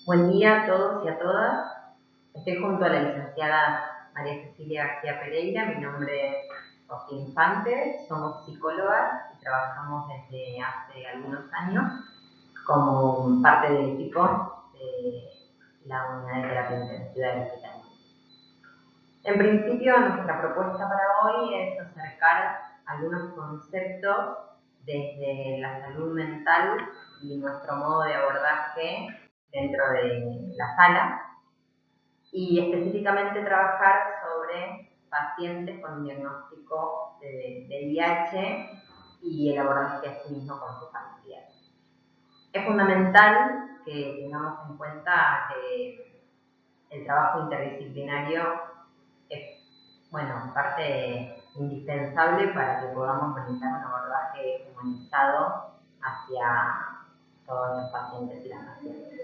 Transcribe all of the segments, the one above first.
Buen día a todos y a todas. Estoy junto a la licenciada María Cecilia García Pereira. Mi nombre es Sofía Infante. Somos psicólogas y trabajamos desde hace algunos años como parte del equipo de la unidad de terapia intensiva del hospital. En principio, nuestra propuesta para hoy es acercar algunos conceptos desde la salud mental y nuestro modo de abordaje dentro de la sala, y específicamente trabajar sobre pacientes con diagnóstico de VIH y el abordaje a sí mismo con sus familias. Es fundamental que tengamos en cuenta que el trabajo interdisciplinario es, parte indispensable para que podamos brindar un abordaje humanizado hacia todos los pacientes y las pacientes.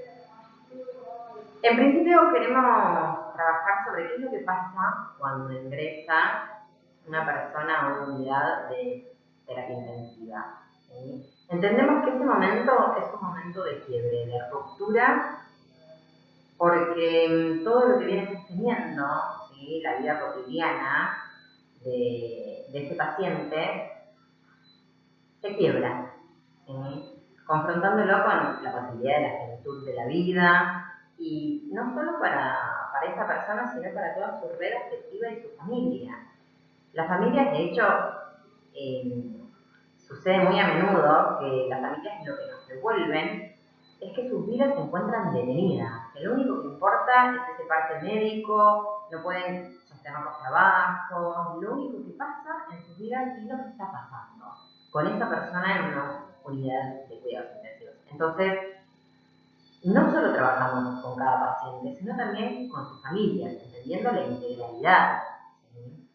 En principio queremos trabajar sobre qué es lo que pasa cuando ingresa una persona a una unidad de terapia intensiva, ¿sí? Entendemos que ese momento es un momento de quiebre, de ruptura, porque todo lo que viene sosteniendo, ¿sí?, la vida cotidiana de ese paciente se quiebra, ¿sí?, confrontándolo con la posibilidad de la plenitud de la vida, y no solo para esa persona, sino para toda su red afectiva y su familia. Las familias, de hecho, sucede muy a menudo que las familias lo que nos devuelven es que sus vidas se encuentran detenidas, que lo único que importa es ese parte médico, no pueden sostener los trabajos, lo único que pasa en sus vidas es lo que está pasando con esa persona en una unidad de cuidados intensivos. Entonces, no solo trabajamos con cada paciente, sino también con sus familias, entendiendo la integralidad, ¿sí?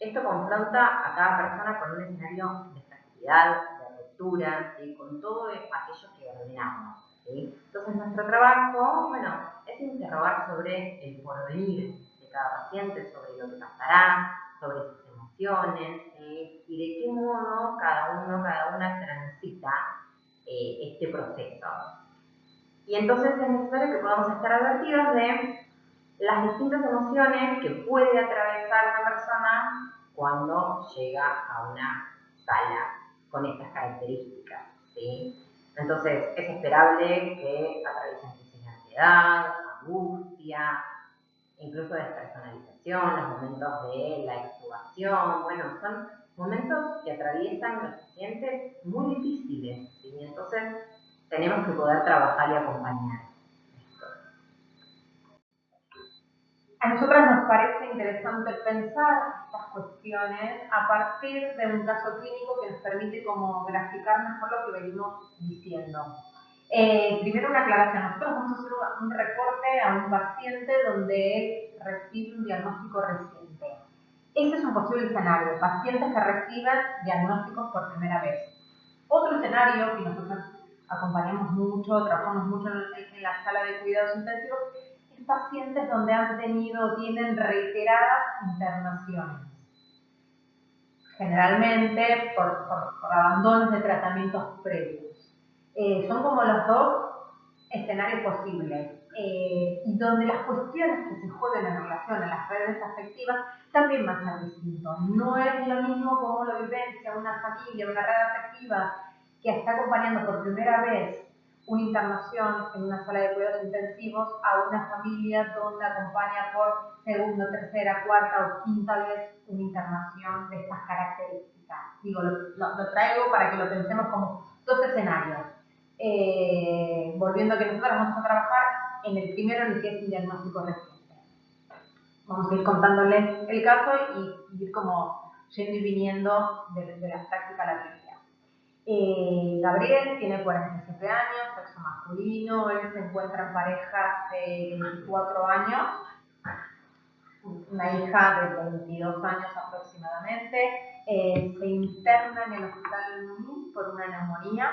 Esto confronta a cada persona con un escenario de fragilidad, de ruptura, ¿sí?, con todo aquello que ordenamos, ¿sí? Entonces, nuestro trabajo, es interrogar sobre el porvenir de cada paciente, sobre lo que pasará, sobre sus emociones, ¿sí?, y de qué modo cada uno, cada una transita este proceso. Y entonces es necesario que podamos estar advertidos de las distintas emociones que puede atravesar una persona cuando llega a una sala con estas características, ¿sí? Entonces, es esperable que atraviesen crisis de ansiedad, angustia, incluso despersonalización, los momentos de la extubación. Son momentos que atraviesan los pacientes muy difíciles, ¿sí? Entonces, tenemos que poder trabajar y acompañar esto. A nosotras nos parece interesante pensar estas cuestiones a partir de un caso clínico que nos permite como graficar mejor lo que venimos diciendo. Primero una aclaración, nosotros vamos a hacer un reporte a un paciente donde él recibe un diagnóstico reciente. Ese es un posible escenario, pacientes que reciben diagnósticos por primera vez. Otro escenario que nosotros acompañamos mucho, trabajamos mucho en la sala de cuidados intensivos, es pacientes donde han tenido o tienen reiteradas internaciones. Generalmente por abandonos de tratamientos previos. Son como los dos escenarios posibles. Y donde las cuestiones que se juegan en relación a las redes afectivas también van a ser distintos. No es lo mismo como lo vivencia una familia, una red afectiva que está acompañando por primera vez una internación en una sala de cuidados intensivos a una familia donde acompaña por segunda, tercera, cuarta o quinta vez una internación de estas características. Digo, lo traigo para que lo pensemos como dos escenarios. Volviendo a que nosotros vamos a trabajar en el primero, en el que es un diagnóstico reciente. Vamos a ir contándoles el caso y ir como yendo y viniendo de la práctica a la teoría. Gabriel tiene 47 años, sexo masculino, él se encuentra en pareja de 24 años, una hija de 22 años aproximadamente, se interna en el hospital del Munín por una neumonía,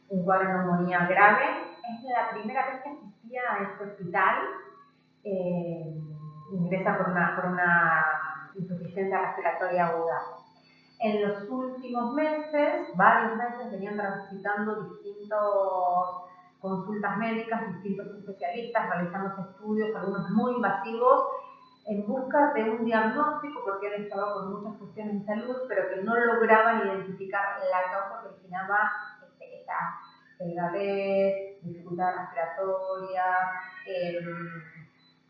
un cuadro de neumonía grave. Es la primera vez que asistía a este hospital, ingresa por una insuficiencia respiratoria aguda. En los últimos meses, varios meses, venían transitando distintos consultas médicas, distintos especialistas, realizando estudios, algunos muy invasivos, en busca de un diagnóstico, porque él estaba con muchas cuestiones de salud, pero que no lograban identificar la causa que originaba esta delgadez, dificultad respiratoria,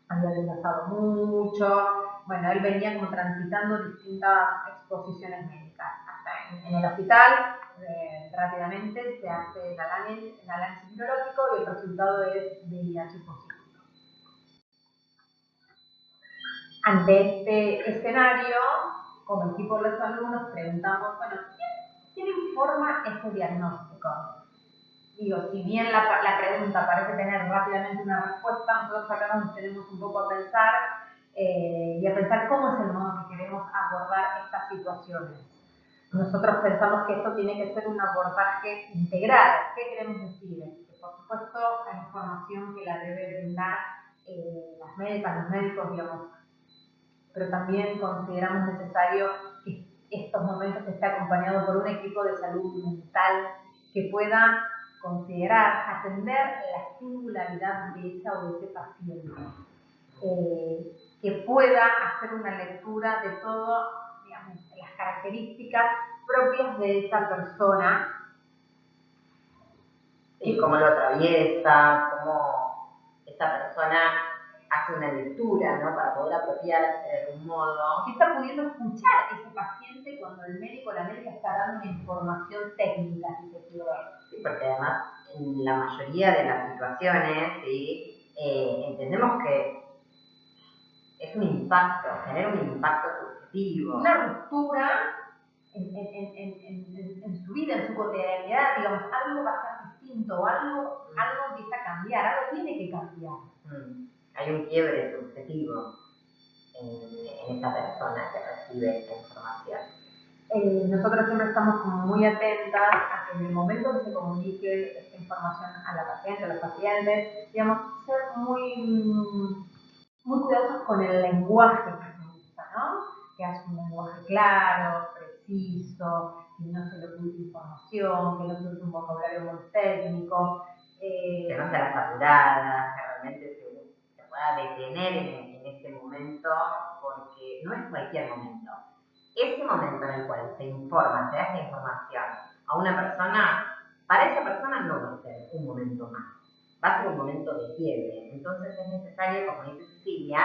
había adelgazado mucho. Bueno, él venía como transitando distintas exposiciones médicas. Hasta en el hospital, rápidamente se hace el análisis biológico y el resultado es VIH positivo. Ante este escenario, como equipo de los alumnos, preguntamos, bueno, ¿quién informa este diagnóstico? Digo, si bien la pregunta parece tener rápidamente una respuesta, nosotros acá nos tenemos un poco a pensar y a pensar cómo es el modo que queremos abordar estas situaciones. Nosotros pensamos que esto tiene que ser un abordaje integral. ¿Qué queremos decir? Que por supuesto la información que la debe brindar las médicas, los médicos, digamos, pero también consideramos necesario que estos momentos esté acompañado por un equipo de salud mental que pueda considerar, atender la singularidad de esa o de ese paciente, que pueda hacer una lectura de todo, digamos, las características propias de esa persona. Y cómo lo atraviesa, cómo esa persona hace una lectura, ¿no? Para poder apropiarse de algún modo. Que está pudiendo escuchar a ese paciente cuando el médico o la médica está dando una información técnica, si se quiere. Sí, porque además en la mayoría de las situaciones, ¿sí? Entendemos que es un impacto, genera un impacto subjetivo. Una ruptura en su vida, en su cotidianidad, digamos, algo va a ser distinto, algo empieza a cambiar, algo tiene que cambiar. Hay un quiebre subjetivo en esta persona que recibe esta información. Nosotros siempre estamos como muy atentas a que en el momento que se comunique esta información a la paciente, a los pacientes, digamos, ser muy cuidadosos con el lenguaje que se usa, ¿no? Que haya un lenguaje claro, preciso, que no se le oculte información, que no se use un vocabulario muy técnico. Que no sea la saturada, que realmente se pueda detener en este momento, porque no es cualquier momento. Ese momento en el cual se informa, se da esta información a una persona, para esa persona no va a ser un momento más, va a ser un momento de quiebre. Entonces es necesario, como dice Cecilia,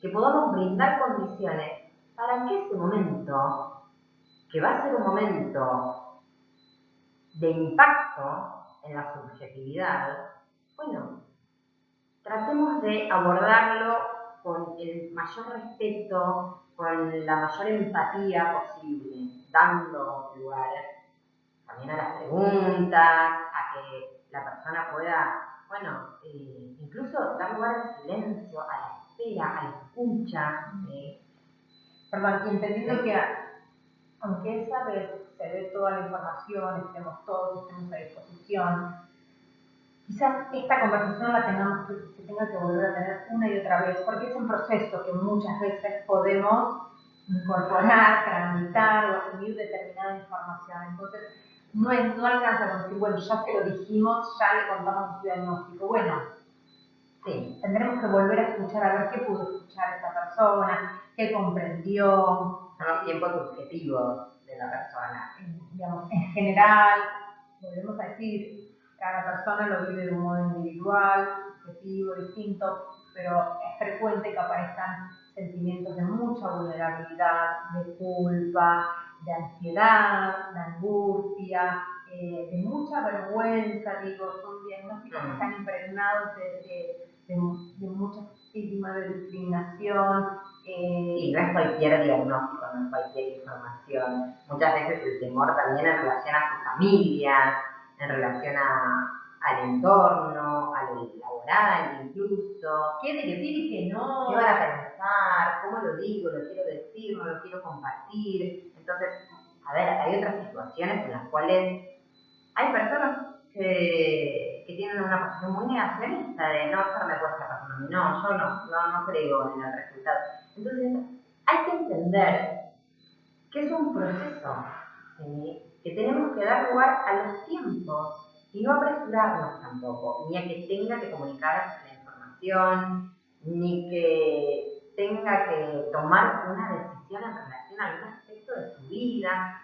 que podamos brindar condiciones para que ese momento, que va a ser un momento de impacto en la subjetividad, bueno, tratemos de abordarlo con el mayor respeto, con la mayor empatía posible, dando lugar también a las preguntas, a que la persona pueda, bueno, incluso dar lugar al silencio, a la espera, a la escucha. Perdón, y entendiendo que aunque esa vez se dé toda la información, estemos todos, estemos a disposición, quizás esta conversación se tenga que volver a tener una y otra vez, porque es un proceso que muchas veces podemos incorporar, tramitar o asumir determinada información. Entonces, no alcanza con decir, bueno, ya se lo dijimos, ya le contamos su diagnóstico. Bueno, sí, tendremos que volver a escuchar, a ver qué pudo escuchar esa persona, qué comprendió. Son los tiempos subjetivos de la persona. Digamos, en general, volvemos a decir, cada persona lo vive de un modo individual, subjetivo, distinto, pero es frecuente que aparezcan sentimientos de mucha vulnerabilidad, de culpa, de ansiedad, de angustia, de mucha vergüenza, digo, son diagnósticos que están impregnados de mucha estigma, de discriminación. Y no es cualquier diagnóstico, no es cualquier información. Muchas veces el temor también en relación a su familia, en relación al entorno, a lo laboral incluso. ¿Qué decir y qué no? ¿Qué van a pensar? ¿Cómo lo digo? ¿Lo quiero decir? ¿No lo quiero compartir? Entonces, a ver, hay otras situaciones en las cuales hay personas que tienen una posición muy negacionista de no, eso no me puede estar pasando a mí, no, yo no creo en el resultado. Entonces, hay que entender que es un proceso, ¿sí? Que tenemos que dar lugar a los tiempos y no apresurarnos tampoco, ni a que tenga que comunicar la información, ni que tenga que tomar una decisión en relación a algún aspecto de su vida.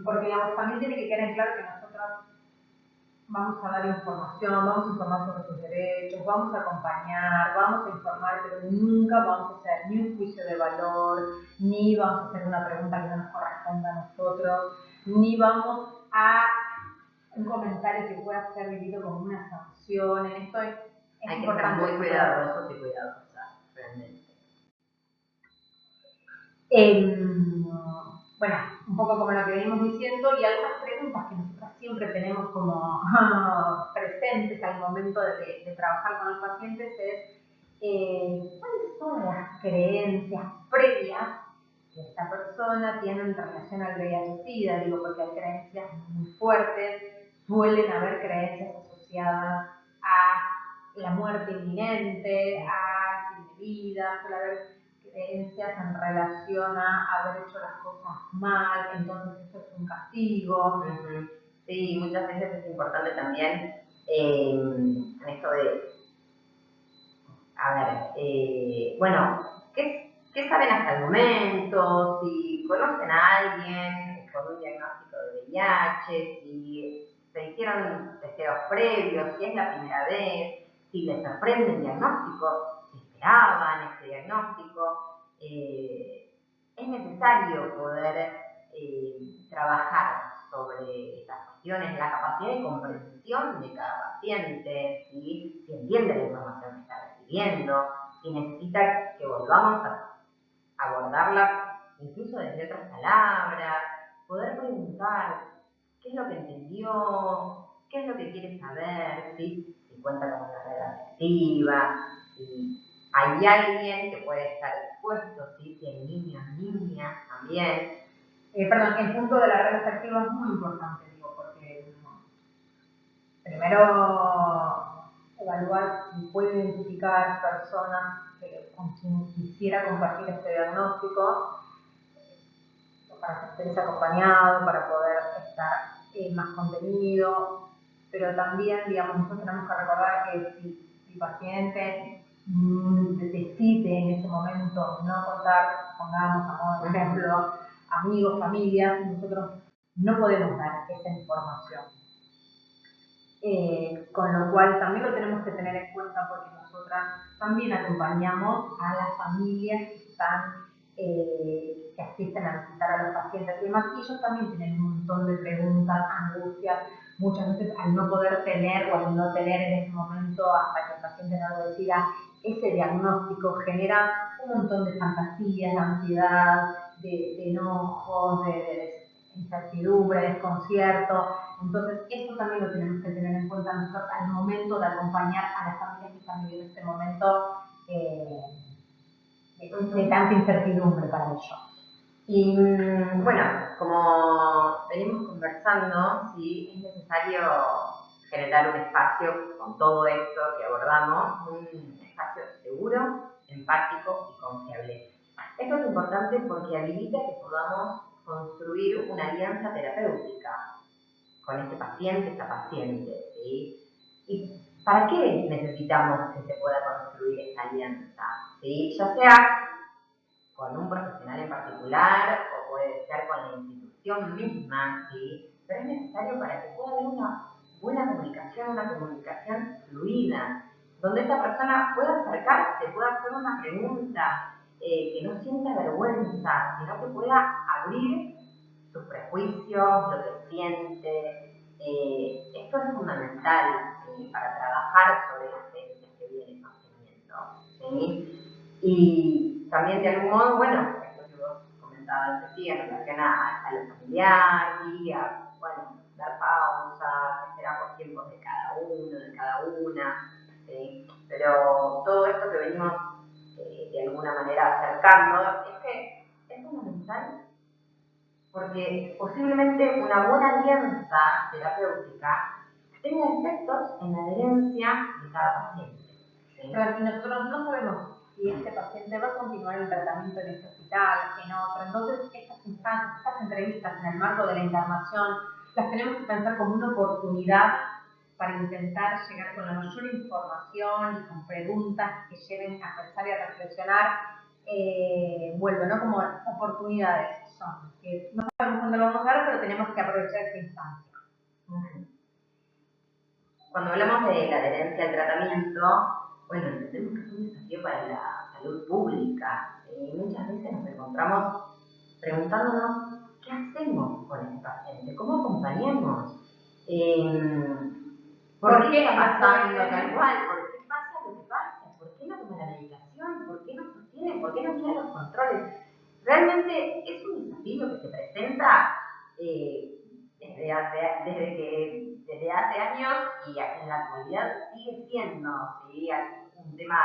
Porque, digamos, también tiene que quedar en claro que nosotros vamos a dar información, vamos a informar sobre sus derechos, vamos a acompañar, vamos a informar, pero nunca vamos a hacer ni un juicio de valor, ni vamos a hacer una pregunta que no nos corresponda a nosotros, ni vamos a un comentario que pueda ser vivido como una sanción. En esto es Hay que importante. estar muy cuidadosos y cuidadosas, realmente. Bueno, un poco como lo que venimos diciendo, y algunas preguntas que nosotros siempre tenemos como presentes al momento de trabajar con los pacientes es ¿cuáles son las creencias previas que esta persona tiene en relación al VIH-Sida? Digo, porque hay creencias muy fuertes, suelen haber creencias asociadas a la muerte inminente, a fin de vida, suele haber creencias en relación a haber hecho las cosas mal, entonces eso es un castigo. Sí, muchas veces es importante también en esto de, a ver, bueno, ¿qué saben hasta el momento? Si conocen a alguien con un diagnóstico de VIH, si se hicieron testeos previos, si es la primera vez, si les sorprende el diagnóstico, si esperaban este diagnóstico. Es necesario poder trabajar sobre estas cuestiones, la capacidad de comprensión de cada paciente, si entiende la información que está recibiendo, si necesita que volvamos a abordarla incluso desde otras palabras, poder preguntar qué es lo que entendió, qué es lo que quiere saber, si cuenta con una red afectiva, si hay alguien que puede estar dispuesto, si hay niños, niñas también. Perdón, el punto de la red afectiva es muy importante, digo, porque primero evaluar si puede identificar personas con quien quisiera compartir este diagnóstico, para que estés acompañado, para poder estar más contenido, pero también, digamos, nosotros tenemos que recordar que si el paciente decide en ese momento no contar, pongamos a modo de ejemplo, amigos, familias, nosotros no podemos dar esa información. Con lo cual también lo tenemos que tener en cuenta porque nosotras también acompañamos a las familias que están, que asisten a visitar a los pacientes y demás, y ellos también tienen un montón de preguntas, angustias, muchas veces al no poder tener o al no tener en ese momento hasta que el paciente no lo decida ese diagnóstico genera un montón de fantasías, de ansiedad, de enojos, de incertidumbre, desconcierto. Entonces, esto también lo tenemos que tener en cuenta nosotros al momento de acompañar a las familias que están viviendo este momento de tanta incertidumbre para ellos. Y bueno, como venimos conversando, sí, es necesario generar un espacio con todo esto que abordamos, un espacio seguro, empático y confiable. Esto es importante porque habilita que podamos construir una alianza terapéutica con este paciente, esta paciente, ¿sí? ¿Y para qué necesitamos que se pueda construir esta alianza? ¿Sí? Ya sea con un profesional en particular o puede ser con la institución misma, ¿sí? Pero es necesario para que pueda haber una buena comunicación, una comunicación fluida, donde esta persona pueda acercarse, pueda hacer una pregunta, que no sienta vergüenza, sino que pueda abrir sus prejuicios, lo que siente. Esto es fundamental para trabajar sobre las creencias que vienen sosteniendo, ¿sí? Y también de algún modo, bueno, esto que vos comentabas sí, en relación a lo familiar, y a, bueno, dar pausas, esperar por tiempos de cada uno, de cada una, ¿sí? Pero todo esto que venimos de alguna manera acercando es que es fundamental porque posiblemente una buena alianza terapéutica tenga efectos en la adherencia de cada paciente, ¿sí? Pero nosotros no sabemos si este paciente va a continuar el tratamiento en este hospital, en otro. Entonces, estas instancias, estas entrevistas en el marco de la internación, las tenemos que pensar como una oportunidad para intentar llegar con la mayor información y con preguntas que lleven a pensar y a reflexionar, vuelvo, ¿no? Como oportunidades son, que no sabemos cuándo lo vamos a ver, pero tenemos que aprovechar esta instancia. Cuando hablamos de la adherencia al tratamiento, bueno, entendemos que es un desafío para la salud pública. Muchas veces nos encontramos preguntándonos qué hacemos con este paciente, cómo acompañamos, por qué está pasando tal cual, por qué pasa lo que pasa, por qué no toma la medicación, por qué no sostiene, por qué no tiene los controles. Realmente es un desafío que se presenta desde hace años y en la actualidad sigue siendo, ¿sí? Un tema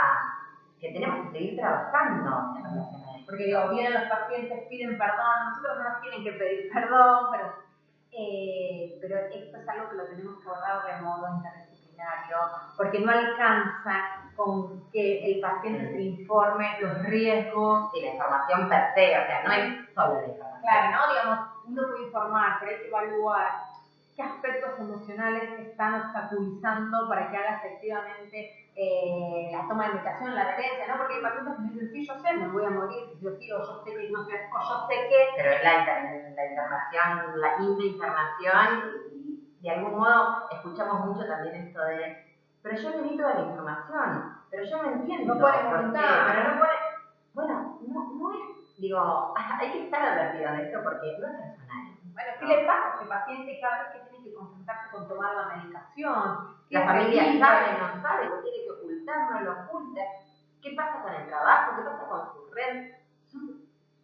que tenemos que seguir trabajando en relación a esto. Porque digo, bien los pacientes piden perdón, nosotros no nos tienen que pedir perdón, pero esto es algo que lo tenemos que abordar de modo interdisciplinario, porque no alcanza con que el paciente se informe los riesgos. Y la información per se, o sea, no es solo la información. Claro, ¿no? Digamos, uno puede informar, pero hay que evaluar qué aspectos emocionales están obstaculizando para que haga efectivamente la toma de medicación, la adherencia, ¿no? Porque hay pacientes que dicen, sí, yo sé, me voy a morir, yo sí, o yo sé que no sé, o yo sé que... Pero es la internación, la quinta internación, y de algún modo escuchamos mucho también esto de, pero yo necesito de la información, pero yo no entiendo. No puede voluntad, pero no puede... Bueno, no es, digo, hay que estar advertido de esto porque no es personal. Bueno, ¿qué le pasa a este paciente cada vez que tiene que confrontarse con tomar la medicación? La familia sabe, no sabe, lo tiene que ocultar, no lo oculta. ¿Qué pasa con el trabajo? ¿Qué pasa con su red?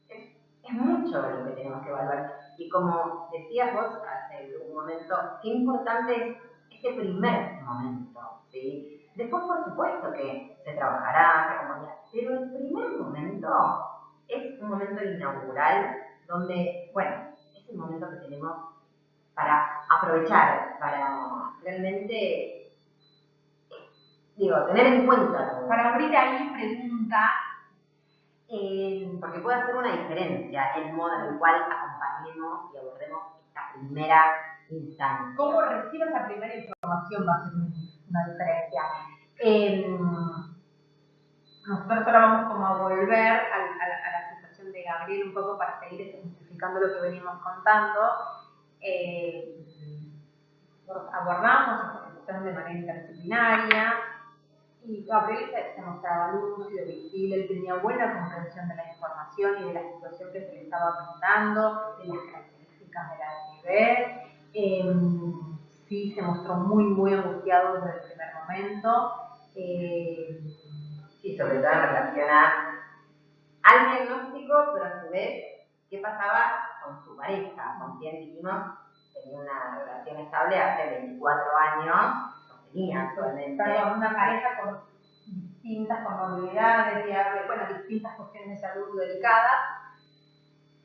Es mucho lo que tenemos que evaluar. Y como decías vos hace un momento, qué importante es este primer momento, ¿sí? Después, por supuesto, que se trabajará, se acompañará, pero el primer momento es un momento inaugural donde, bueno, es el momento que tenemos para aprovechar, para realmente, tener en cuenta todo. Para abrir ahí pregunta, porque puede hacer una diferencia el modo en el cual acompañemos y abordemos esta primera instancia. ¿Cómo recibe esa primera información? Va a ser una diferencia. Nosotros ahora vamos como a volver a la situación de Gabriel un poco para seguir ejemplificando lo que venimos contando. Abordamos esta situación de manera interdisciplinaria y Gabriel se mostraba lúcido, visible, él tenía buena comprensión de la información y de la situación que se le estaba presentando, de las características de la nivel. Sí, se mostró muy angustiado desde el primer momento. Sí, sobre todo en relación al diagnóstico, pero a su vez, ¿qué pasaba con su pareja? Con quien dijimos tenía una relación estable hace 24 años, sostenía actualmente. Perdón, una pareja con distintas comorbilidades, distintas cuestiones de salud delicadas,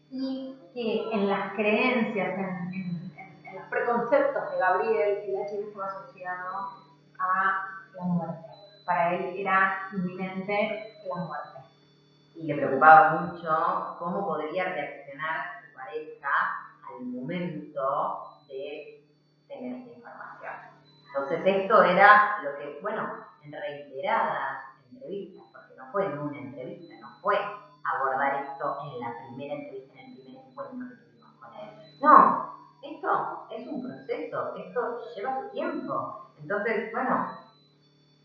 y que en las creencias, en los preconceptos de Gabriel, el HIV estaba asociado a la muerte. Para él era inminente la muerte. Y le preocupaba mucho cómo podría reaccionar su pareja al momento de tener esta información. Entonces esto era lo que, en reiteradas entrevistas, porque no fue en una entrevista, no fue abordar esto en la primera entrevista, en el primer encuentro que tuvimos con él. No, esto es un proceso, esto lleva su tiempo. Entonces,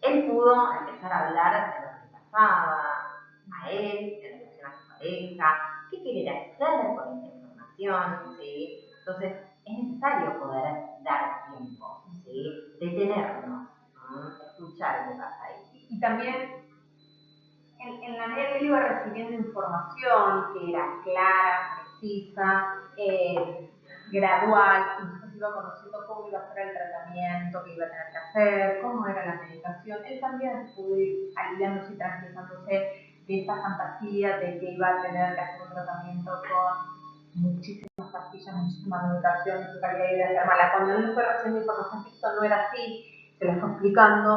él pudo empezar a hablar de lo que pasaba a él, en relación a su pareja, qué quería hacer con esta información, ¿sí? Entonces, es necesario poder dar tiempo, ¿sí? Detenernos, escuchar qué pasa ahí. Y también, en la medida que él iba recibiendo información que era clara, precisa, gradual, entonces iba conociendo cómo iba a ser el tratamiento, qué iba a tener que hacer, cómo era la medicación, él también pudo ir aliviándose y tranquilizándose de esta fantasía de que iba a tener que hacer un tratamiento con muchísimas pastillas, muchísima medicación, y su calidad de vida ser mala. Cuando él fue recibiendo información que esto no era así, se lo fue explicando,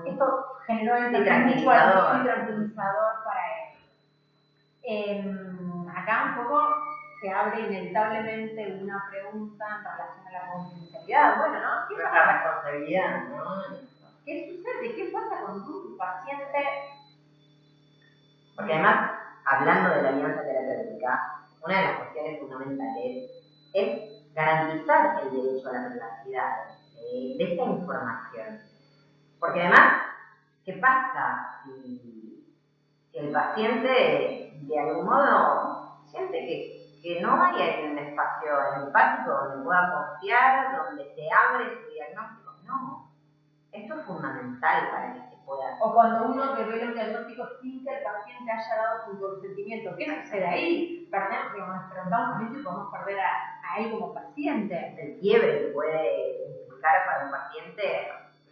esto generó mucho alivio y tranquilizador para él. Acá un poco se abre inevitablemente una pregunta en relación a la confidencialidad. Bueno, ¿no? ¿Qué Nuestra responsabilidad, ¿no? ¿Qué sucede? ¿Qué pasa con tu paciente? Porque además, hablando de la alianza terapéutica, una de las cuestiones fundamentales es garantizar el derecho a la privacidad de esta información. Porque además, ¿qué pasa si el paciente de algún modo siente que no hay ahí un espacio empático donde pueda confiar, donde se abre su diagnóstico? No, esto es fundamental para que se pueda. O cuando uno revela un diagnóstico sin que el paciente haya dado su consentimiento, ¿qué sucede ahí? Nos preguntamos también si podemos perder a él como paciente. El quiebre que puede implicar para un paciente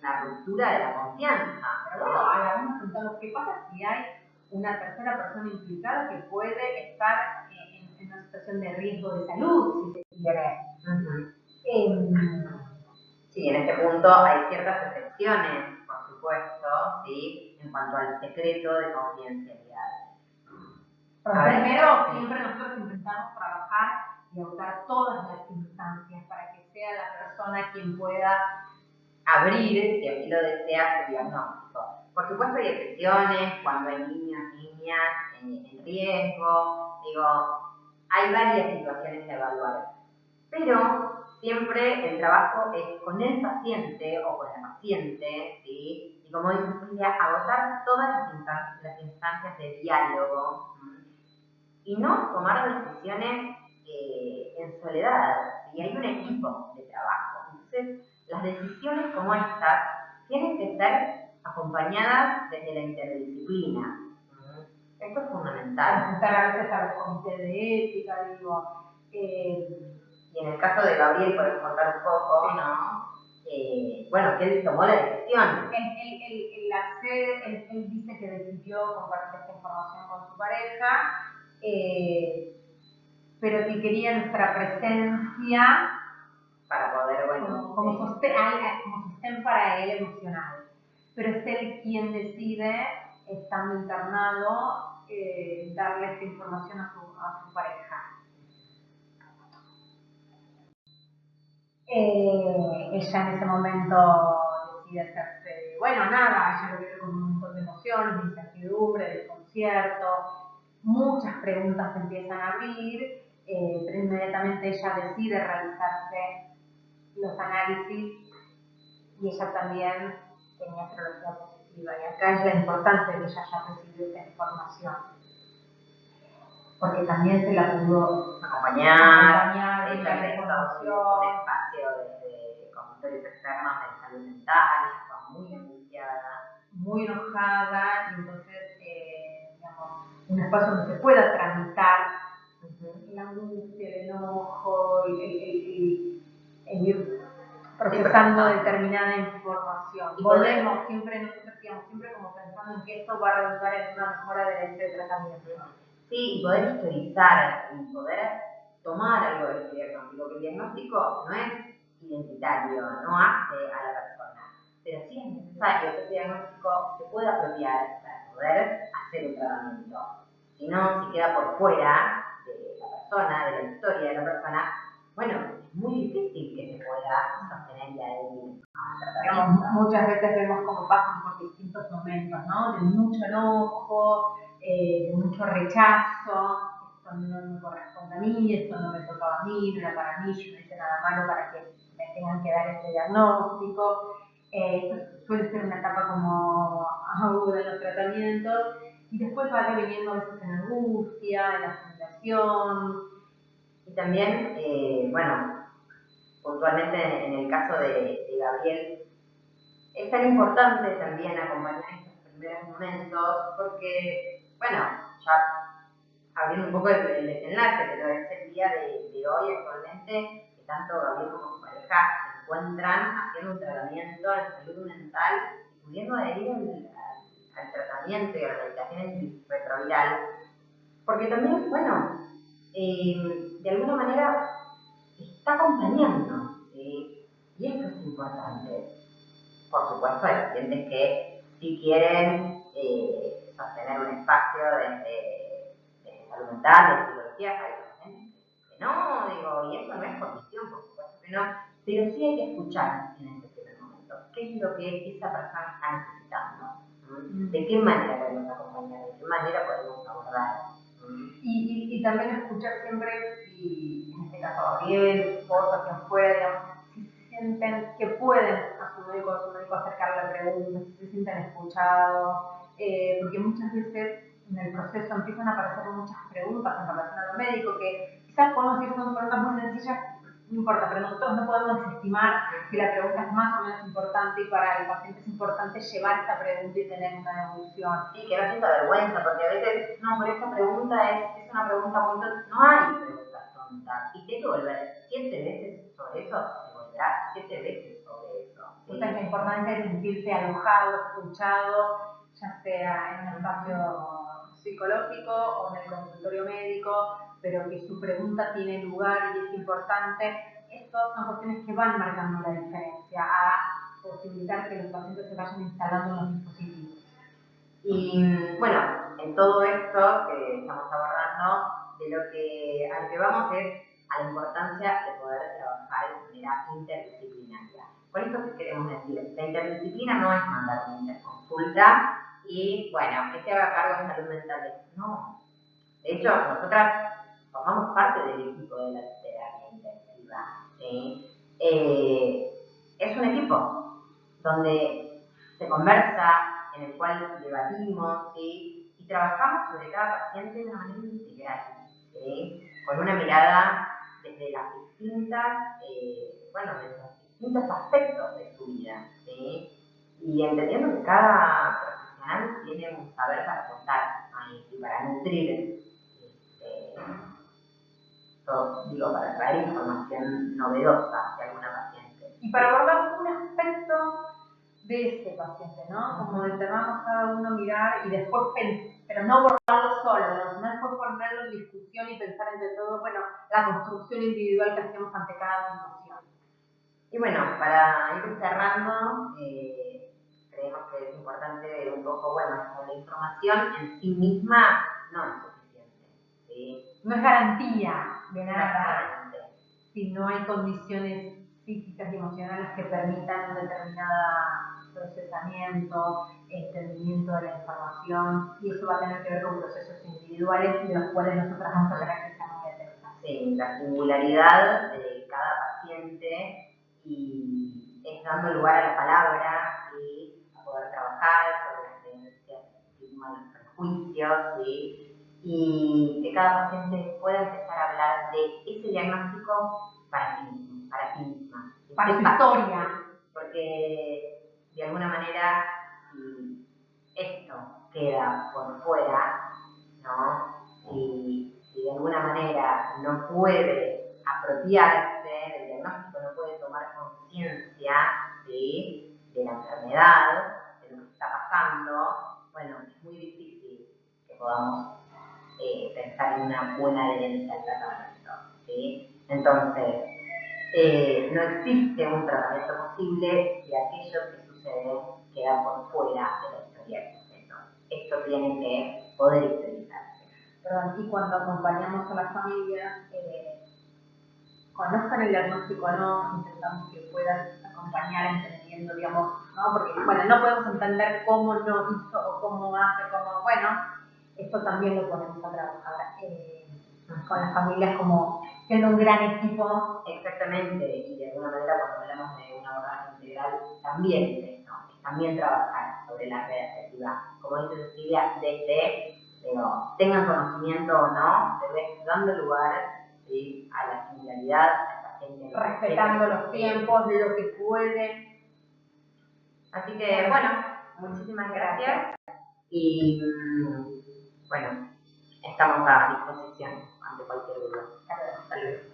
la ruptura de la confianza. Pero bueno, a la vez nos preguntamos qué pasa si hay una tercera persona implicada que puede estar en una situación de riesgo de salud, si se quiere. Sí, en este punto hay ciertas excepciones, por supuesto, ¿sí? En cuanto al secreto de confidencialidad. Primero, siempre nosotros intentamos trabajar y agotar todas las instancias para que sea la persona quien pueda abrir, si así lo desea, su diagnóstico. Por supuesto hay excepciones cuando hay niños, niñas en riesgo, hay varias situaciones a evaluar, pero siempre el trabajo es con el paciente o con la paciente, ¿sí? Y como dice Silvia, agotar todas las instancias de diálogo y no tomar decisiones en soledad, ¿sí? Hay un equipo de trabajo. Entonces, las decisiones como estas tienen que ser acompañadas desde la interdisciplina. Esto es fundamental. Consultar a veces a los comités de ética, y en el caso de Gabriel, podemos contar un poco, ¿no? Bueno, que él tomó la decisión. Él dice que decidió compartir esta información con su pareja, pero que quería nuestra presencia para poder, bueno, como sostén para él emocional. Pero es él quien decide, estando internado, darle esta información a su pareja. Ella en ese momento decide hacerse, bueno, nada, ella lo vive con un montón de emociones, de incertidumbre, desconcierto, muchas preguntas se empiezan a abrir, pero inmediatamente ella decide realizarse los análisis y ella también tenía astrología positiva y acá es la importancia de que ella haya recibido esta información. Porque también se la pudo acompañar en la un espacio de consultorios externos de salud mental, estaba muy angustiada, muy enojada, y entonces, un espacio donde se pueda tramitar la angustia, el enojo, el ir procesando determinada información. Y volvemos, siempre nosotros decíamos, siempre como pensando en que esto va a redundar en una mejora del tratamiento. Sí, y poder historizar y poder tomar algo de este diagnóstico, que el diagnóstico no es identitario, no hace a la persona, pero sí es necesario que este diagnóstico se pueda apropiar para poder hacer un tratamiento. Si no, si queda por fuera de la persona, de la historia de la persona, bueno, es muy difícil que se pueda sostener y adherir al tratamiento. Muchas veces vemos cómo pasan por distintos momentos, ¿no? De mucho enojo, de mucho rechazo, esto no me corresponde a mí, esto no me tocaba a mí, no era para mí, yo no hice nada malo para que me tengan que dar este diagnóstico. Esto suele ser una etapa como aguda en los tratamientos y después va deviniendo a veces en angustia, en la frustración. Y también, bueno, puntualmente en el caso de Gabriel, es tan importante también acompañar estos primeros momentos porque, bueno, ya abriendo un poco el desenlace, pero es el día de hoy actualmente que tanto Gabriel como su pareja se encuentran haciendo un tratamiento en salud mental y pudiendo adherir al tratamiento y a la medicación antirretroviral, porque también, bueno, de alguna manera está acompañando, ¿sí? Y esto es importante. Por supuesto, hay pacientes que sí quieren sostener un espacio desde salud mental, de psicología, hay pacientes no, digo, y eso no es por visión, por supuesto que no, pero sí hay que escuchar en ese primer momento. ¿Qué es lo que esa persona está necesitando? ¿De qué manera podemos acompañar? ¿De qué manera podemos abordar? Y también escuchar siempre, si en este caso Gabriel, su esposa, quien fuera, digamos, si se sienten que pueden a su médico acercar la pregunta, si se sienten escuchados, porque muchas veces en el proceso empiezan a aparecer muchas preguntas en relación a lo médico que quizás podemos decir son preguntas muy sencillas, no importa, pero nosotros no podemos desestimar si la pregunta es más o menos importante y para el paciente es importante llevar esta pregunta y tener una devolución. Sí, que no sienta vergüenza, porque a veces, no, pero esta pregunta es una pregunta muy tonta. No hay preguntas tontas. Y te hay que volver 7 veces sobre eso, te volverás 7 veces sobre eso. ¿Sí? Entonces la importancia de sentirse alojado, escuchado, ya sea en un espacio psicológico o en el consultorio médico, pero que su pregunta tiene lugar y es importante. Estas son cuestiones que van marcando la diferencia a posibilitar que los pacientes se vayan instalando en los dispositivos. Y bueno, en todo esto que estamos abordando, a lo que vamos es a la importancia de poder trabajar de manera interdisciplinaria. Con esto, ¿qué queremos decir? La interdisciplina no es mandar una interconsulta y, bueno, que se haga cargo de salud mental. No. De hecho, nosotras formamos parte del equipo de la terapia intensiva. ¿Sí? Es un equipo donde se conversa, en el cual debatimos, ¿sí? Y trabajamos sobre cada paciente de una manera integral, ¿sí? Con una mirada desde las distintas, desde los distintos aspectos de su vida, ¿sí? Y entendiendo que cada profesional tiene un saber para contar y para nutrir, para traer información novedosa de alguna paciente. Y para abordar un aspecto de ese paciente, ¿no? Como determinamos cada uno mirar y después pensar, pero no abordarlo solo, ¿no? Sino después ponerlo en discusión y pensar entre todos, bueno, la construcción individual que hacemos ante cada situación. Y bueno, para ir cerrando, creemos que es importante un poco, la información en sí misma no es suficiente, ¿sí? No es garantía de nada si no hay condiciones físicas y emocionales que permitan un determinado procesamiento, entendimiento de la información, y eso va a tener que ver con procesos individuales de los cuales nosotros vamos a tener que estar muy atentos. Sí, la singularidad de cada paciente y es dando lugar a la palabra y a poder trabajar sobre las creencias, estigmas, los prejuicios, ¿sí? Y que cada paciente pueda empezar a hablar de ese diagnóstico para sí mismo, para sí misma. Para su historia. Porque de alguna manera, si esto queda por fuera, ¿no? Si de alguna manera no puede apropiarse del diagnóstico, no puede tomar conciencia, ¿sí?, de la enfermedad, de lo que está pasando, bueno, es muy difícil que podamos pensar en una buena adherencia al tratamiento, ¿sí? Entonces, no existe un tratamiento posible si aquello que sucede queda por fuera de la historia del sujeto. Esto tiene que poder expresarse. Y cuando acompañamos a las familias, conozcan el diagnóstico o no, intentamos que puedan acompañar entendiendo, digamos, ¿no? Porque, bueno, no podemos entender cómo no hizo o cómo hace, cómo, bueno, esto también lo ponemos a trabajar con las familias como siendo un gran equipo. Exactamente, y de alguna manera cuando hablamos de un abordaje integral, también es esto, es también trabajar sobre la red afectiva. Como dice Cecilia, desde, tengan conocimiento o no, dando lugar, ¿sí?, a la singularidad, a esta gente. Respetando los tiempos, lo que pueden. Así que, bueno, muchísimas gracias. Y, bueno, estamos a disposición ante cualquier duda. Hasta luego.